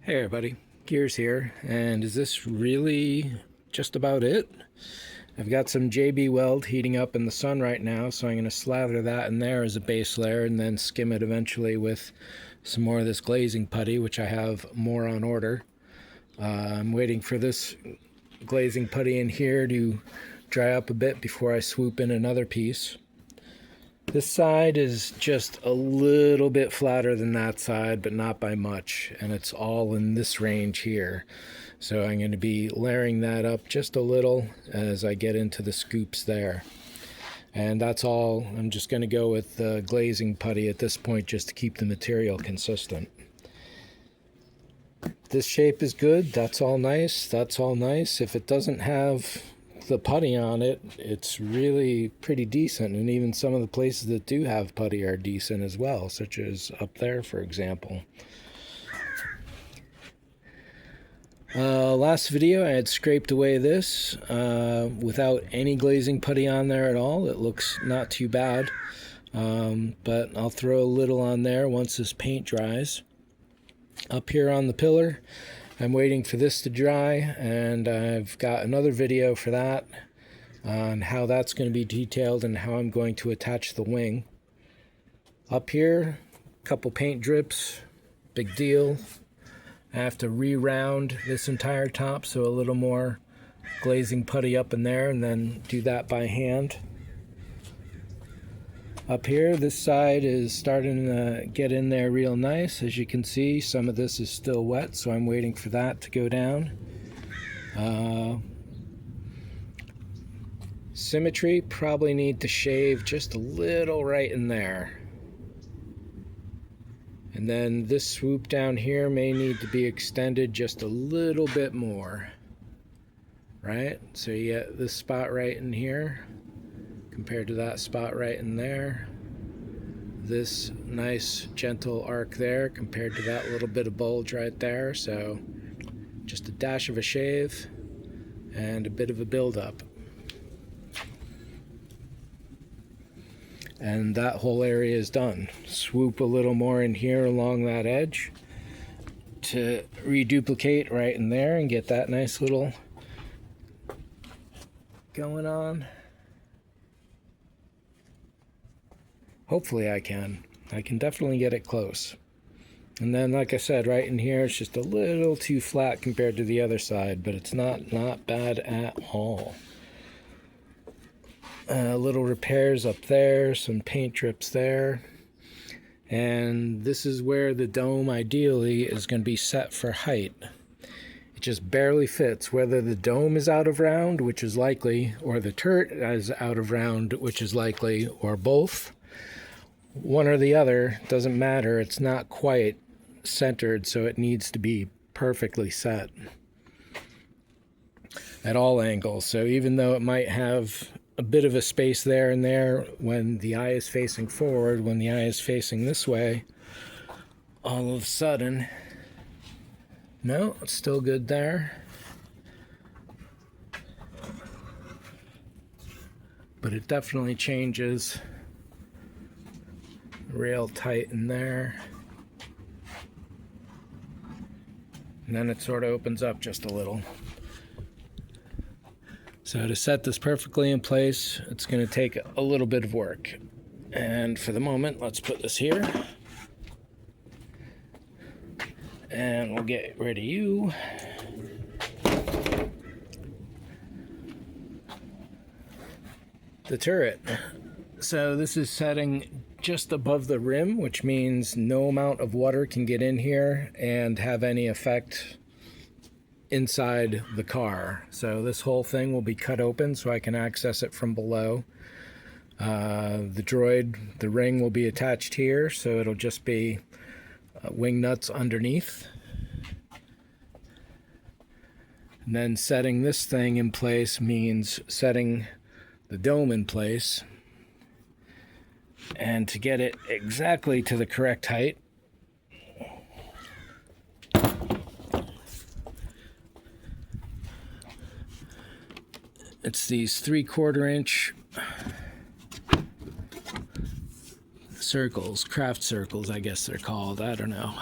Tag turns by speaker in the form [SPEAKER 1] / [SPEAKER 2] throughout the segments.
[SPEAKER 1] Hey everybody, Gears here, and is this really just about it? I've got some JB Weld heating up in the sun right now, so I'm going to slather that in there as a base layer and then skim it eventually with some more of this glazing putty, which I have more on order. I'm waiting for this glazing putty in here to dry up a bit before I swoop in another piece. This side is just a little bit flatter than that side, but not by much, and it's all in this range here. So I'm going to be layering that up just a little as I get into the scoops there. And that's all. I'm just going to go with the glazing putty at this point just to keep the material consistent. This shape is good. That's all nice. That's all nice. If it doesn't have the putty on it, it's really pretty decent, and even some of the places that do have putty are decent as well, such as up there, for example. Last video I had scraped away this without any glazing putty on there at all. It looks not too bad, but I'll throw a little on there once this paint dries. Up here on the pillar, I'm waiting for this to dry, and I've got another video for that on how that's going to be detailed and how I'm going to attach the wing. Up here, a couple paint drips, big deal. I have to re-round this entire top, so a little more glazing putty up in there, and then do that by hand. Up here, this side is starting to get in there real nice. As you can see, some of this is still wet, so I'm waiting for that to go down. Symmetry, probably need to shave just a little right in there. And then this swoop down here may need to be extended just a little bit more. Right? So you get this spot right in here compared to that spot right in there. This nice gentle arc there compared to that little bit of bulge right there. So just a dash of a shave and a bit of a build-up. And that whole area is done. Swoop a little more in here along that edge to reduplicate right in there and get that nice little going on. Hopefully I can definitely get it close. And then, like I said, right in here, it's just a little too flat compared to the other side, but it's not bad at all. Little repairs up there, some paint drips there. And this is where the dome ideally is going to be set for height. It just barely fits, whether the dome is out of round, which is likely, or the turret is out of round, which is likely, or both. One or the other, doesn't matter. It's not quite centered, so it needs to be perfectly set at all angles. So even though it might have a bit of a space there and there when the eye is facing forward, when the eye is facing this way, all of a sudden, no, it's still good there. But it definitely changes real tight in there, and then it sort of opens up just a little. So to set this perfectly in place, it's going to take a little bit of work, and for the moment let's put this here and we'll get rid of you. The turret. So this is setting just above the rim, which means no amount of water can get in here and have any effect inside the car. So this whole thing will be cut open so I can access it from below. The droid, the ring will be attached here, so it'll just be wing nuts underneath. And then setting this thing in place means setting the dome in place. And to get it exactly to the correct height, it's these 3/4 inch circles, craft circles, I guess they're called. I don't know.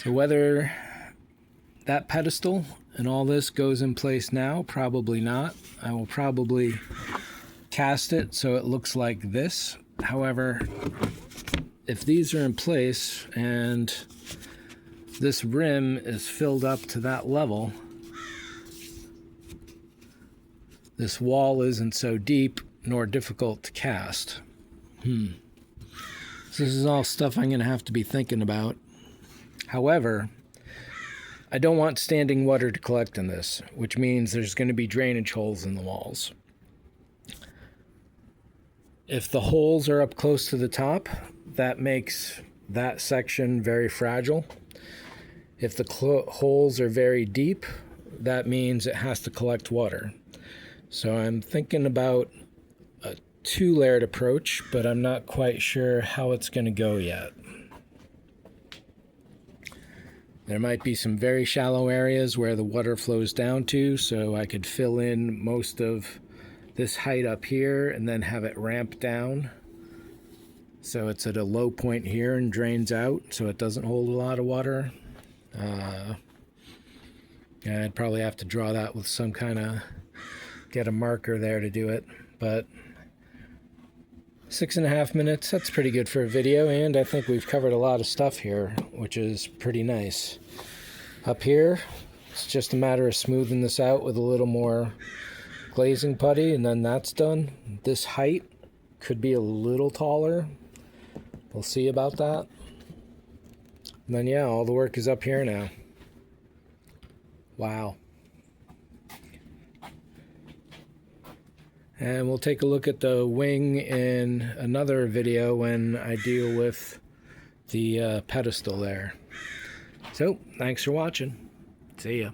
[SPEAKER 1] So whether that pedestal and all this goes in place now, probably not. I will probably cast it so it looks like this. However, if these are in place and this rim is filled up to that level, this wall isn't so deep nor difficult to cast. So this is all stuff I'm going to have to be thinking about. However, I don't want standing water to collect in this, which means there's going to be drainage holes in the walls. If the holes are up close to the top, that makes that section very fragile. If the holes are very deep, that means it has to collect water. So I'm thinking about a two-layered approach, but I'm not quite sure how it's going to go yet. There might be some very shallow areas where the water flows down to, so I could fill in most of this height up here and then have it ramp down. So it's at a low point here and drains out, so it doesn't hold a lot of water. I'd probably have to draw that with some kind of, get a marker there to do it. But 6.5 minutes, that's pretty good for a video, and I think we've covered a lot of stuff here, which is pretty nice. Up here, it's just a matter of smoothing this out with a little more glazing putty, and then that's done. This height could be a little taller. We'll see about that. And then yeah, all the work is up here now. Wow. And we'll take a look at the wing in another video when I deal with the pedestal there. So, thanks for watching. See ya.